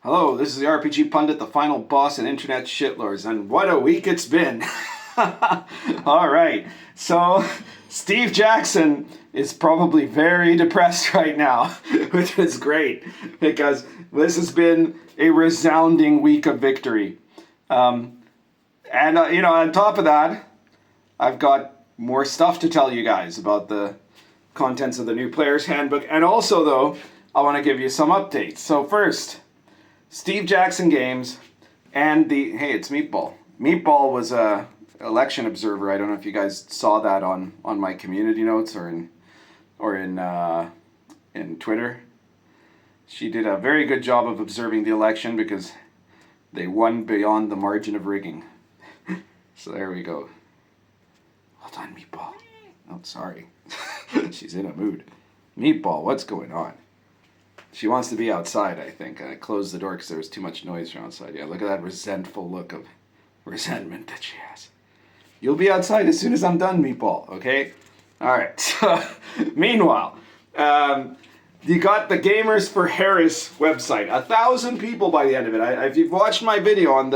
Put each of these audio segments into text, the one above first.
Hello, this is the RPG Pundit, the final boss in Internet Shitlords, and what a week it's been! Alright, so Steve Jackson is probably very depressed right now, which is great, because this has been a resounding week of victory. On top of that, I've got more stuff to tell you guys about the contents of the new Player's Handbook, and also, though, I want to give you some updates. So first, Steve Jackson Games and hey, it's Meatball. Meatball was a election observer. I don't know if you guys saw that on my community notes or in Twitter. She did a very good job of observing the election because they won beyond the margin of rigging. So there we go. Well done, Meatball. Oh, sorry. She's in a mood. Meatball, what's going on? She wants to be outside, I think. I closed the door because there was too much noise from outside. Yeah, look at that resentful look of resentment that she has. You'll be outside as soon as I'm done, Meatball, okay? Alright, so, meanwhile, you got the Gamers for Harris website. 1,000 people by the end of it. If you've watched my video on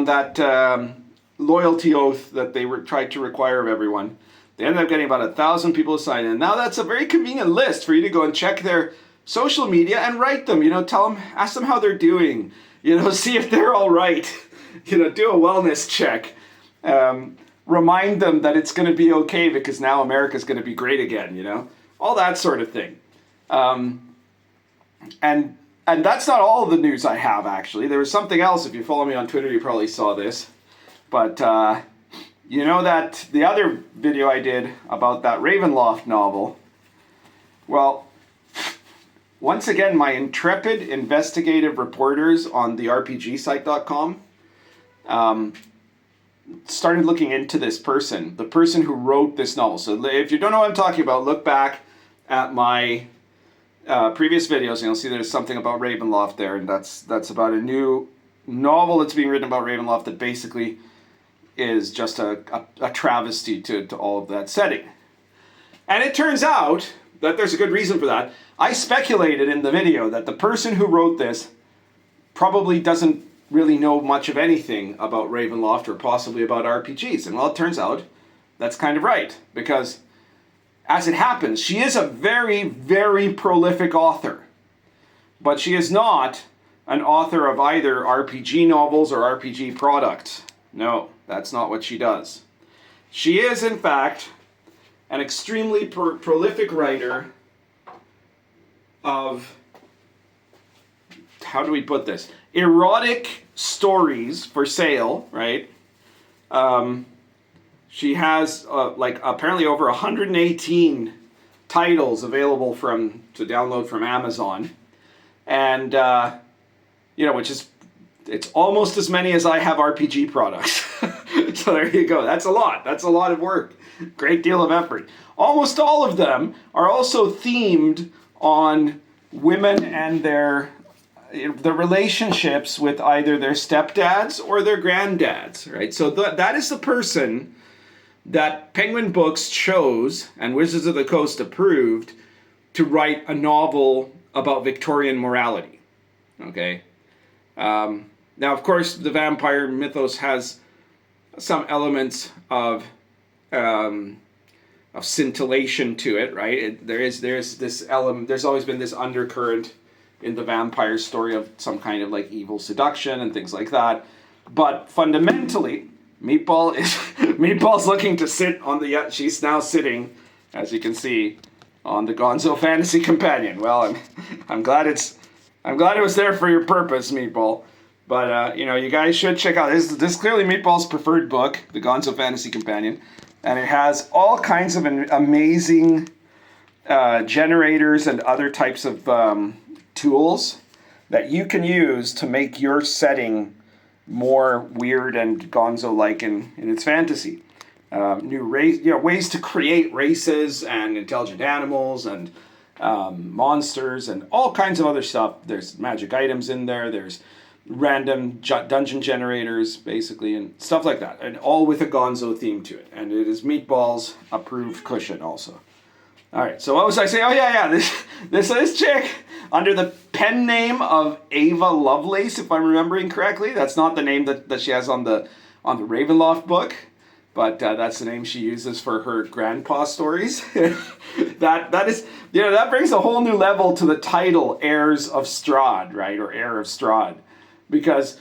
that loyalty oath that they tried to require of everyone, they ended up getting about 1,000 people to sign in. Now that's a very convenient list for you to go and check their social media and write them, tell them, ask them how they're doing, see if they're all right, do a wellness check, remind them that it's going to be okay because now America's going to be great again, all that sort of thing. And that's not all the news I have, actually. There was something else. If you follow me on Twitter, you probably saw this, but you know that the other video I did about that Ravenloft novel, well, once again, my intrepid investigative reporters on the rpgsite.com started looking into this person, the person who wrote this novel. So if you don't know what I'm talking about, look back at my previous videos and you'll see there's something about Ravenloft there, and that's about a new novel that's being written about Ravenloft that basically is just a travesty to all of that setting. And it turns out that there's a good reason for that. I speculated in the video that the person who wrote this probably doesn't really know much of anything about Ravenloft or possibly about RPGs. And well, it turns out that's kind of right. Because as it happens, she is a very, very prolific author. But she is not an author of either RPG novels or RPG products. No, that's not what she does. She is, in fact, an extremely prolific writer of, how do we put this, erotic stories for sale, right? She has apparently over 118 titles available to download from Amazon, and which is, it's almost as many as I have RPG products. So there you go. That's a lot. That's a lot of work. Great deal of effort. Almost all of them are also themed on women and the relationships with either their stepdads or their granddads, right? So that is the person that Penguin Books chose and Wizards of the Coast approved to write a novel about Victorian morality, okay? Now, of course, the vampire mythos has some elements of scintillation to it, right? There's this element. There's always been this undercurrent in the vampire story of some kind of like evil seduction and things like that. But fundamentally, Meatball's looking to sit on the. She's now sitting, as you can see, on the Gonzo Fantasy Companion. Well, I'm glad it was there for your purpose, Meatball. But you guys should check out this. This is clearly Meatball's preferred book, the Gonzo Fantasy Companion. And it has all kinds of amazing generators and other types of tools that you can use to make your setting more weird and Gonzo-like in its fantasy. New ways to create races and intelligent animals and monsters and all kinds of other stuff. There's magic items in there. There's random dungeon generators, basically, and stuff like that, and all with a Gonzo theme to it. And it is Meatball's approved cushion also. All right, so what was I saying? Oh yeah, this chick under the pen name of Ava Lovelace, if I'm remembering correctly. That's not the name that she has on the Ravenloft book, but that's the name she uses for her grandpa stories. that is, that brings a whole new level to the title Heirs of Strahd, right, or Heir of Strahd, because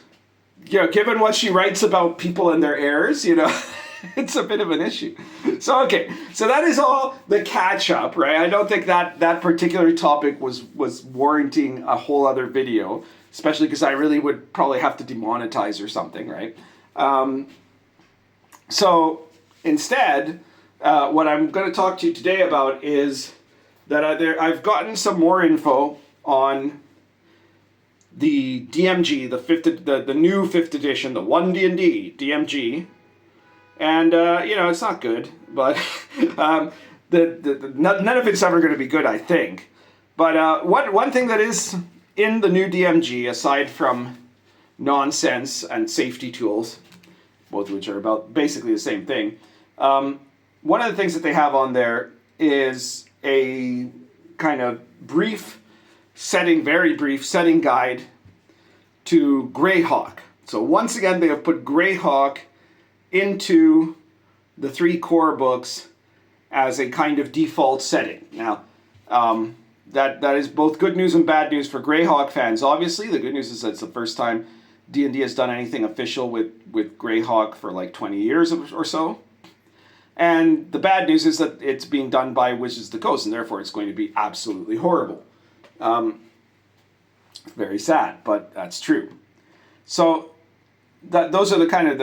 given what she writes about people and their heirs, it's a bit of an issue. So, okay. So that is all the catch-up, right? I don't think that particular topic was warranting a whole other video, especially because I really would probably have to demonetize or something, right? So, instead, what I'm going to talk to you today about is that I've gotten some more info on the DMG, the new 5th edition, the 1D&D DMG. And, it's not good, but none of it's ever going to be good, I think. But one thing that is in the new DMG, aside from nonsense and safety tools, both of which are about basically the same thing, one of the things that they have on there is a kind of very brief setting guide to Greyhawk. So once again, they have put Greyhawk into the 3 core books as a kind of default setting. Now, that is both good news and bad news for Greyhawk fans. Obviously, the good news is that it's the first time D&D has done anything official with Greyhawk for like 20 years or so. And the bad news is that it's being done by Wizards of the Coast, and therefore it's going to be absolutely horrible. Very sad, but that's true. So those are the kind of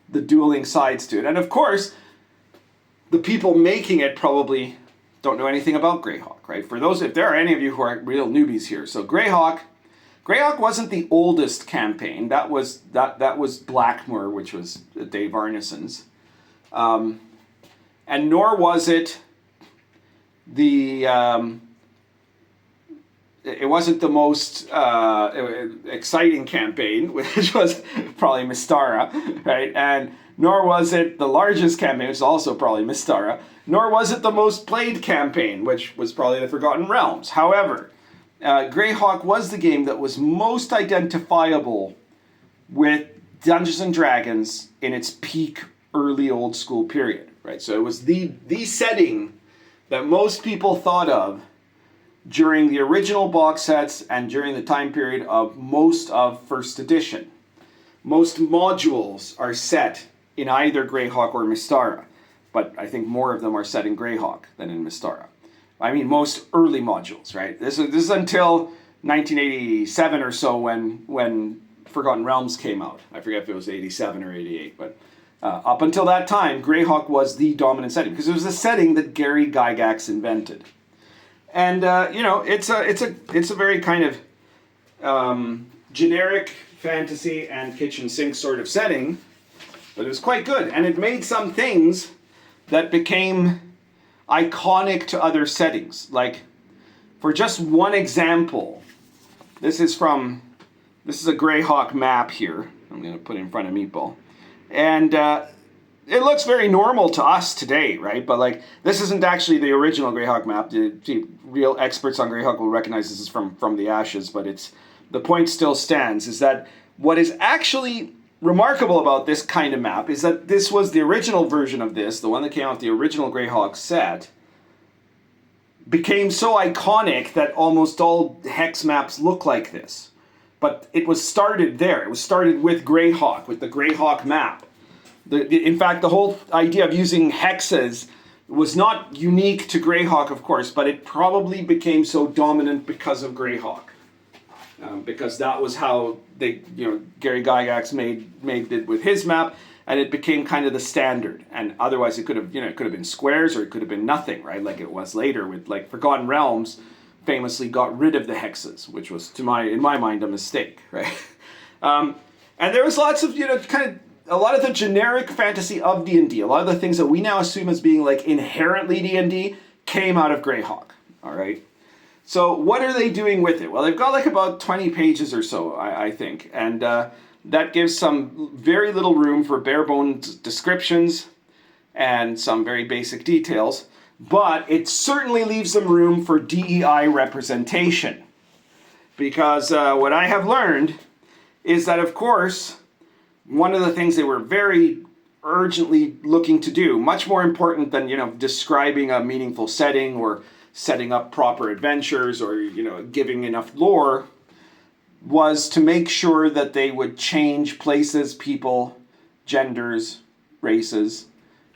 the dueling sides to it. And of course, the people making it probably don't know anything about Greyhawk, right? For those, if there are any of you who are real newbies here. So Greyhawk wasn't the oldest campaign. That was Blackmoor, which was Dave Arneson's. And nor was it it wasn't the most exciting campaign, which was probably Mystara, right? And nor was it the largest campaign, which is also probably Mystara. Nor was it the most played campaign, which was probably the Forgotten Realms. However, Greyhawk was the game that was most identifiable with Dungeons and Dragons in its peak early old school period, right? So it was the setting that most people thought of during the original box sets and during the time period of most of first edition. Most modules are set in either Greyhawk or Mystara, but I think more of them are set in Greyhawk than in Mystara. I mean, most early modules, right? This is until 1987 or so when Forgotten Realms came out. I forget if it was 87 or 88, but up until that time, Greyhawk was the dominant setting because it was the setting that Gary Gygax invented. And it's a very kind of generic fantasy and kitchen sink sort of setting, but it was quite good. And it made some things that became iconic to other settings. Like, for just one example, this is a Greyhawk map here. I'm going to put it in front of Meatball. And it looks very normal to us today, right? But like, this isn't actually the original Greyhawk map. The real experts on Greyhawk will recognize this is from the Ashes, but the point still stands, is that what is actually remarkable about this kind of map is that this was the original version of this, the one that came out of the original Greyhawk set, became so iconic that almost all hex maps look like this. But it was started there. It was started with Greyhawk, with the Greyhawk map. In fact, the whole idea of using hexes was not unique to Greyhawk, of course, but it probably became so dominant because of Greyhawk. Because that was how Gary Gygax made it with his map, and it became kind of the standard. And otherwise, it could have been squares or it could have been nothing, right? Like it was later with like Forgotten Realms, famously got rid of the hexes, which was in my mind a mistake, right? And there was lots of a lot of the generic fantasy of D&D, a lot of the things that we now assume as being like inherently D&D came out of Greyhawk, all right? So what are they doing with it? Well, they've got like about 20 pages or so, I think, and that gives some very little room for bare bones descriptions and some very basic details. but it certainly leaves them room for DEI representation. Because what I have learned is that, of course, one of the things they were very urgently looking to do, much more important than, describing a meaningful setting or setting up proper adventures or, giving enough lore, was to make sure that they would change places, people, genders, races,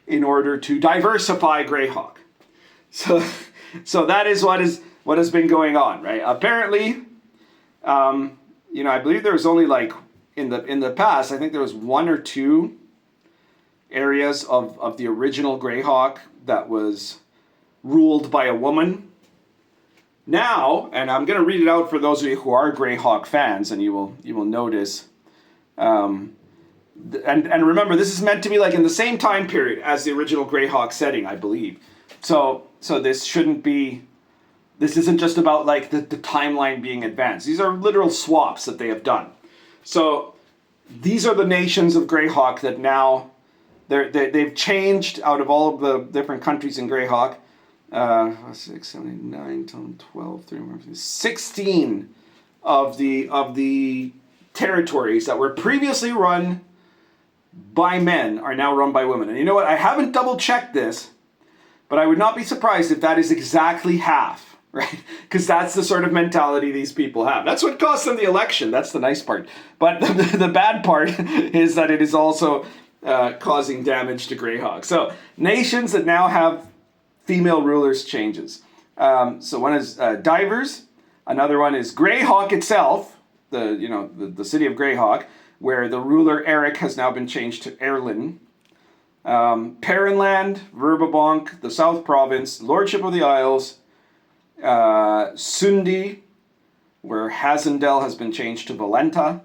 in order to diversify Greyhawk. So that is what has been going on, right? Apparently, I believe there was only in the past, I think there was 1 or 2 areas of the original Greyhawk that was ruled by a woman. Now, and I'm going to read it out for those of you who are Greyhawk fans, and you will notice. And remember, this is meant to be in the same time period as the original Greyhawk setting, I believe. So this shouldn't be. This isn't just about the timeline being advanced. These are literal swaps that they have done. So these are the nations of Greyhawk that now they've changed out of all of the different countries in Greyhawk. 6, 7, 8, 9, 10, 12, 13, 14, 16 of the territories that were previously run by men are now run by women. And you know what? I haven't double checked this, but I would not be surprised if that is exactly half. Right? Because that's the sort of mentality these people have. That's what cost them the election. That's the nice part. But the bad part is that it is also causing damage to Greyhawk. So nations that now have female rulers changes. So one is Divers. Another one is Greyhawk itself, the city of Greyhawk, where the ruler Eric has now been changed to Erlin. Perrinland, Verbabonk, the South Province, Lordship of the Isles, Sundi, where Hazendel has been changed to Valenta.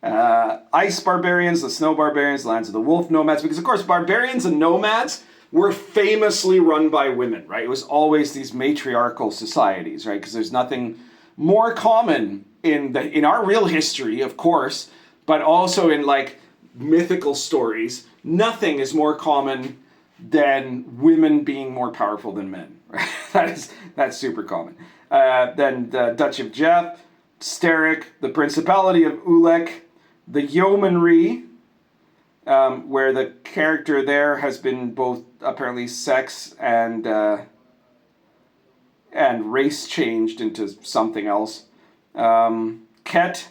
Ice Barbarians, the Snow Barbarians, Lands of the Wolf Nomads, because of course barbarians and nomads were famously run by women, right? It was always these matriarchal societies, right? Because there's nothing more common in our real history, of course, but also in mythical stories. Nothing is more common than women being more powerful than men. Right? That's super common. Then the Duchy of Jeff, Steric, the Principality of Ulek, the Yeomanry, where the character there has been both apparently sex and race changed into something else. Ket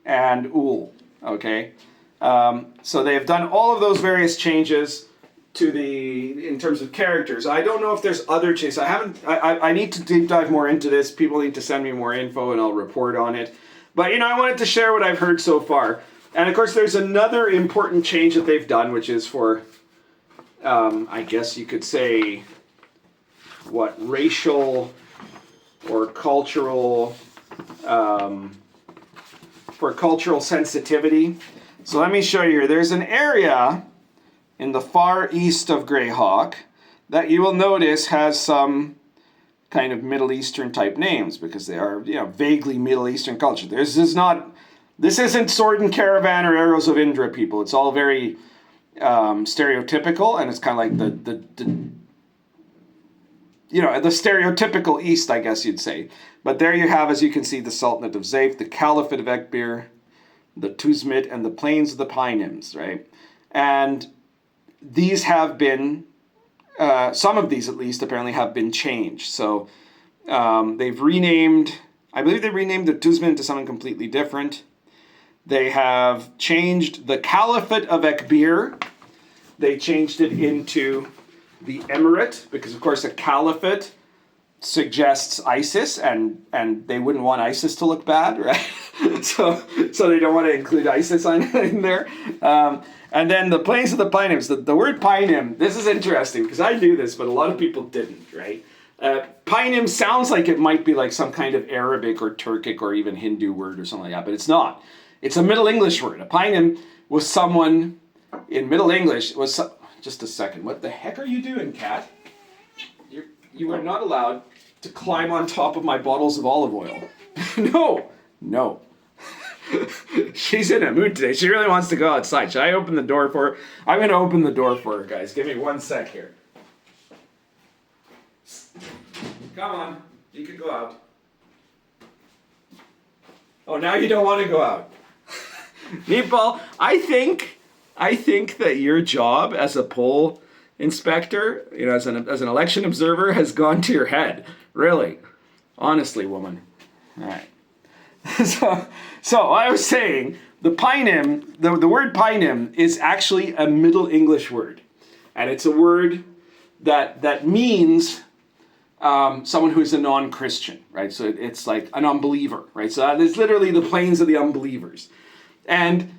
and Ul. Okay, so they have done all of those various changes in terms of characters. I don't know if there's other changes. I need to deep dive more into this. People need to send me more info and I'll report on it. But, I wanted to share what I've heard so far. And of course, there's another important change that they've done, which is for, I guess you could say, racial or cultural, for cultural sensitivity. So let me show you here. There's an area in the far east of Greyhawk that you will notice has some kind of Middle Eastern type names because they are, vaguely Middle Eastern culture. This isn't Sword and Caravan or Arrows of Indra people. It's all very stereotypical, and it's kind of like the stereotypical East, I guess you'd say. But there you have, as you can see, the Sultanate of Zayf, the Caliphate of Ekbir, the Tuzmit, and the Plains of the Paynims, right? And these have been, some of these at least, apparently have been changed. So they've renamed, I believe they renamed the Tuzmit into something completely different. They have changed the Caliphate of Ekbir. They changed it into the Emirate, because of course a Caliphate suggests ISIS, and they wouldn't want ISIS to look bad, right? so they don't want to include ISIS in there. And then the Plains of the Paynims. The word Paynim, this is interesting, because I knew this, but a lot of people didn't, right? Paynim sounds like it might be like some kind of Arabic or Turkic or even Hindu word or something like that, but it's not. It's a Middle English word. A Paynim was someone in Middle English. Just a second. What the heck are you doing, Kat? You are not allowed to climb on top of my bottles of olive oil. No. She's in a mood today. She really wants to go outside. Should I open the door for her? I'm going to open the door for her, guys. Give me 1 sec here. Come on. You can go out. Oh, now you don't want to go out. Meatball, I think that your job as a poll inspector, as an election observer, has gone to your head. Really. Honestly, woman. All right. So I was saying, the painim, the word painim is actually a Middle English word. And it's a word that means someone who's a non-Christian, right? So it's like an unbeliever, right? So that is literally the plains of the unbelievers. And,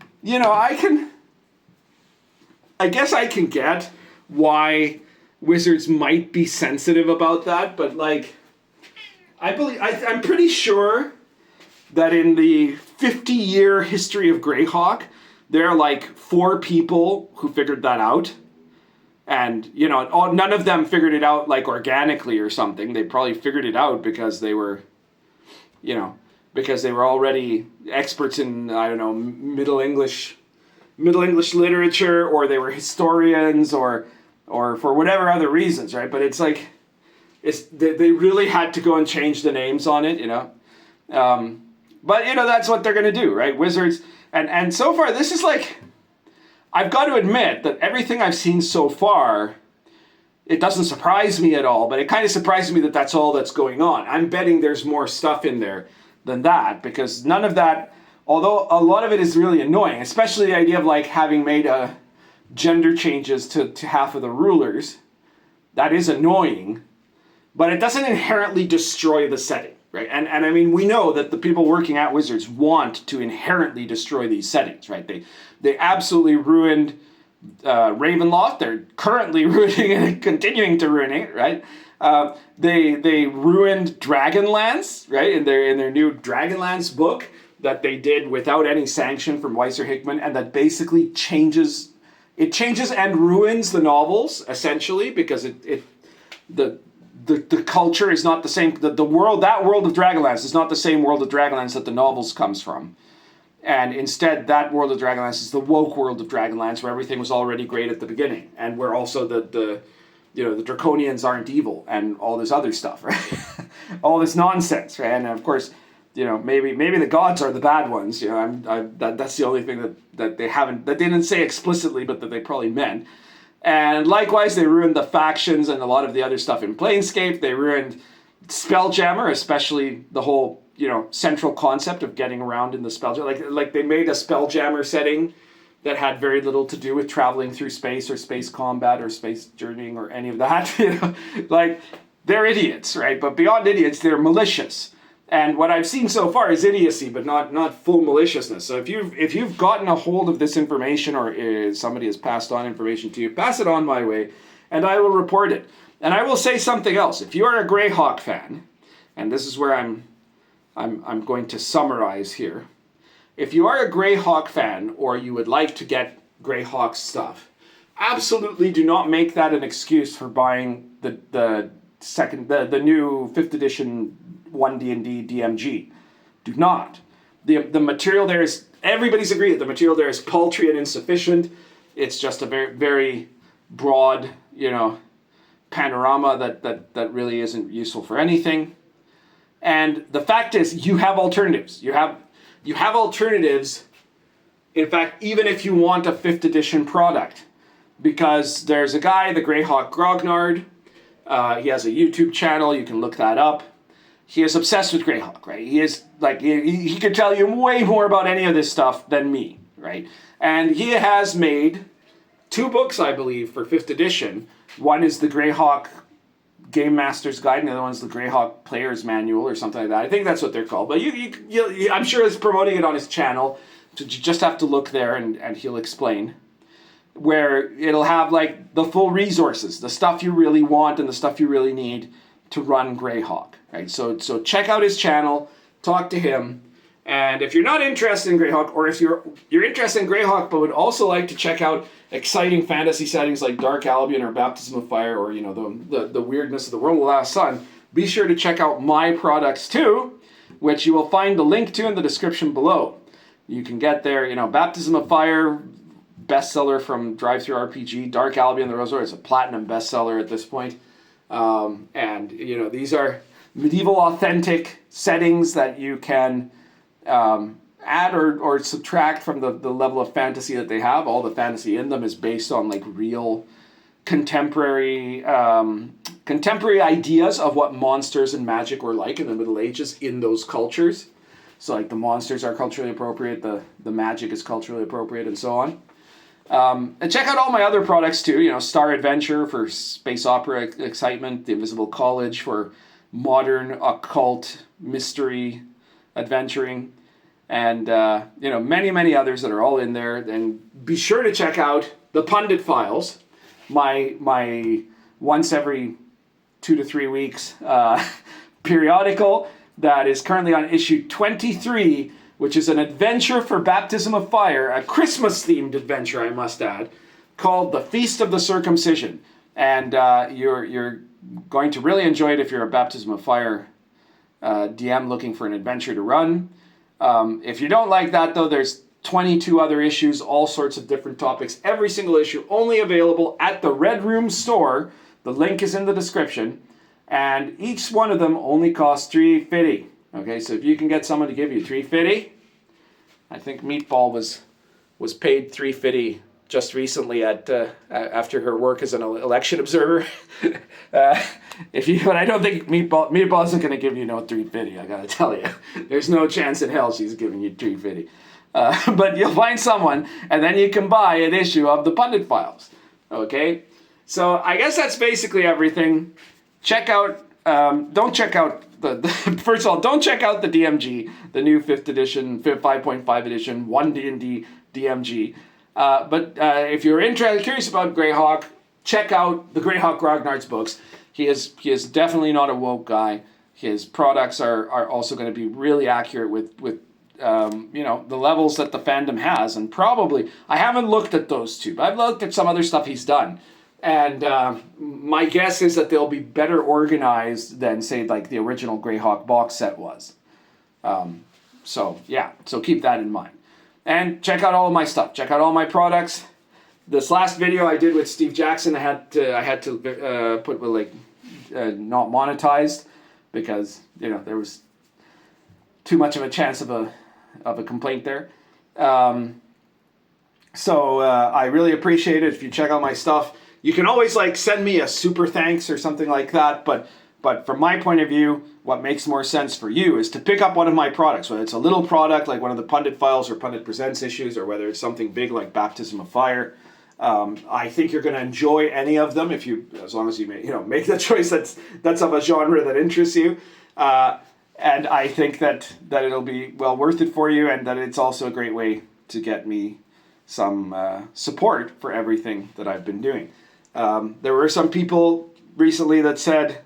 I guess I can get why wizards might be sensitive about that, but I'm pretty sure that in the 50-year history of Greyhawk, there are 4 people who figured that out. And, none of them figured it out organically or something. They probably figured it out because they were, already experts in, Middle English literature, or they were historians, or for whatever other reasons, right? But they really had to go and change the names on it, But, that's what they're going to do, right? Wizards. And so far, this is I've got to admit that everything I've seen so far, it doesn't surprise me at all, but it kind of surprises me that that's all that's going on. I'm betting there's more stuff in there than that, because none of that, although a lot of it is really annoying, especially the idea of having made gender changes to half of the rulers, that is annoying, but it doesn't inherently destroy the setting, right? And I mean, we know that the people working at Wizards want to inherently destroy these settings, right? They absolutely ruined Ravenloft. They're currently ruining it and continuing to ruin it, right? They ruined Dragonlance, right? In their new Dragonlance book that they did without any sanction from Weiser Hickman, and that basically changes and ruins the novels essentially, because the culture is not the same. The world of Dragonlance is not the same world of Dragonlance that the novels comes from. And instead, that world of Dragonlance is the woke world of Dragonlance, where everything was already great at the beginning, and where also the Draconians aren't evil and all this other stuff, right? All this nonsense, right? And of course, maybe the gods are the bad ones. That's the only thing that they didn't say explicitly, but that they probably meant. And likewise, they ruined the factions and a lot of the other stuff in Planescape. They ruined Spelljammer, especially the whole central concept of getting around in the Spelljammer. Like they made a Spelljammer setting that had very little to do with traveling through space or space combat or space journeying or any of that. They're idiots, right? But beyond idiots, they're malicious. And what I've seen so far is idiocy, but not full maliciousness. So if you've gotten a hold of this information, or somebody has passed on information to you, pass it on my way, and I will report it. And I will say something else. If you are a Greyhawk fan, and this is where I'm going to summarize here. If you are a Greyhawk fan, or you would like to get Greyhawk stuff, absolutely do not make that an excuse for buying the new 5th edition 1D&D DMG. Do not. The material there is, everybody's agreed, the material there is paltry and insufficient. It's just a very, very broad, panorama that really isn't useful for anything. And the fact is, you have alternatives. You have alternatives, in fact, even if you want a 5th edition product. Because there's a guy, the Greyhawk Grognard, he has a YouTube channel, you can look that up. He is obsessed with Greyhawk, right? He is he could tell you way more about any of this stuff than me, right? And he has made 2 books, I believe, for 5th edition. One is the Greyhawk Game Master's Guide, and the other one's the Greyhawk Player's Manual or something like that. I think that's what they're called. But I'm sure he's promoting it on his channel. So you just have to look there and he'll explain. Where it'll have the full resources, the stuff you really want and the stuff you really need to run Greyhawk, right? So check out his channel, talk to him, and if you're not interested in Greyhawk, or if you're interested in Greyhawk but would also like to check out exciting fantasy settings like Dark Albion or Baptism of Fire, or the weirdness of the World of the Last Sun, be sure to check out my products too, which you will find the link to in the description below. You can get there, Baptism of Fire, bestseller from Drive-Thru RPG, Dark Albion, the Rosary, it's a platinum bestseller at this point. And, you know, these are medieval authentic settings that you can add or subtract from the level of fantasy that they have. All the fantasy in them is based on like real contemporary ideas of what monsters and magic were like in the Middle Ages in those cultures. So like the monsters are culturally appropriate, the magic is culturally appropriate, and so on. And check out all my other products too. You know, Star Adventure for space opera excitement, The Invisible College for modern occult mystery adventuring, and you know, many others that are all in there. And be sure to check out the Pundit Files, my once every 2 to 3 weeks periodical that is currently on issue 23, which is an adventure for Baptism of Fire, a Christmas-themed adventure, I must add, called The Feast of the Circumcision. And you're going to really enjoy it if you're a Baptism of Fire DM looking for an adventure to run. If you don't like that, though, there's 22 other issues, all sorts of different topics. Every single issue only available at the Red Room Store. The link is in the description. And each one of them only costs $3.50. Okay, so if you can get someone to give you $3.50, I think Meatball was paid $3.50 just recently after her work as an election observer. But I don't think Meatball isn't going to give you no $3.50. I gotta tell you, there's no chance in hell she's giving you $3.50. But you'll find someone, and then you can buy an issue of the Pundit Files. Okay, so I guess that's basically everything. Check out. Don't check out first of all, don't check out the DMG, the new 5th edition, 5.5 edition, 1D&D DMG. But if you're curious about Greyhawk, check out the Greyhawk Grognard's books. He is definitely not a woke guy. His products are also going to be really accurate with you know, the levels that the fandom has. And probably, I haven't looked at those two, but I've looked at some other stuff he's done. And my guess is that they'll be better organized than, say, like the original Greyhawk box set was. So, yeah, so keep that in mind. And check out all of my stuff. Check out all my products. This last video I did with Steve Jackson, I had to put with, like, not monetized because, you know, there was too much of a chance of a complaint there. So I really appreciate it if you check out my stuff. You can always like send me a super thanks or something like that, but from my point of view, what makes more sense for you is to pick up one of my products, whether it's a little product like one of the Pundit Files or Pundit Presents issues, or whether it's something big like Baptism of Fire. I think you're going to enjoy any of them as long as you make the choice that's of a genre that interests you. And I think that it'll be well worth it for you, and that it's also a great way to get me some support for everything that I've been doing. There were some people recently that said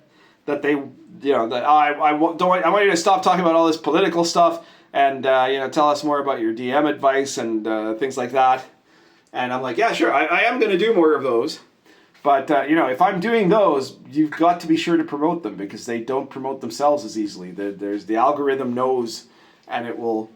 that they, that I want you to stop talking about all this political stuff and, tell us more about your DM advice and things like that. And I'm like, yeah, sure, I am going to do more of those. But, if I'm doing those, you've got to be sure to promote them because they don't promote themselves as easily. The algorithm knows, and it will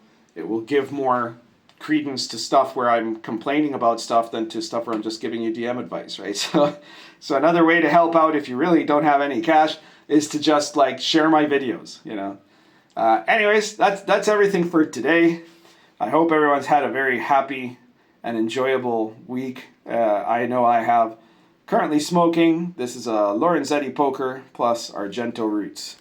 give more credence to stuff where I'm complaining about stuff than to stuff where I'm just giving you DM advice, right? So another way to help out if you really don't have any cash is to just like share my videos, Anyways, that's everything for today. I hope everyone's had a very happy and enjoyable week. I know I have. Currently smoking. This is a Lorenzetti Poker plus Argento Roots.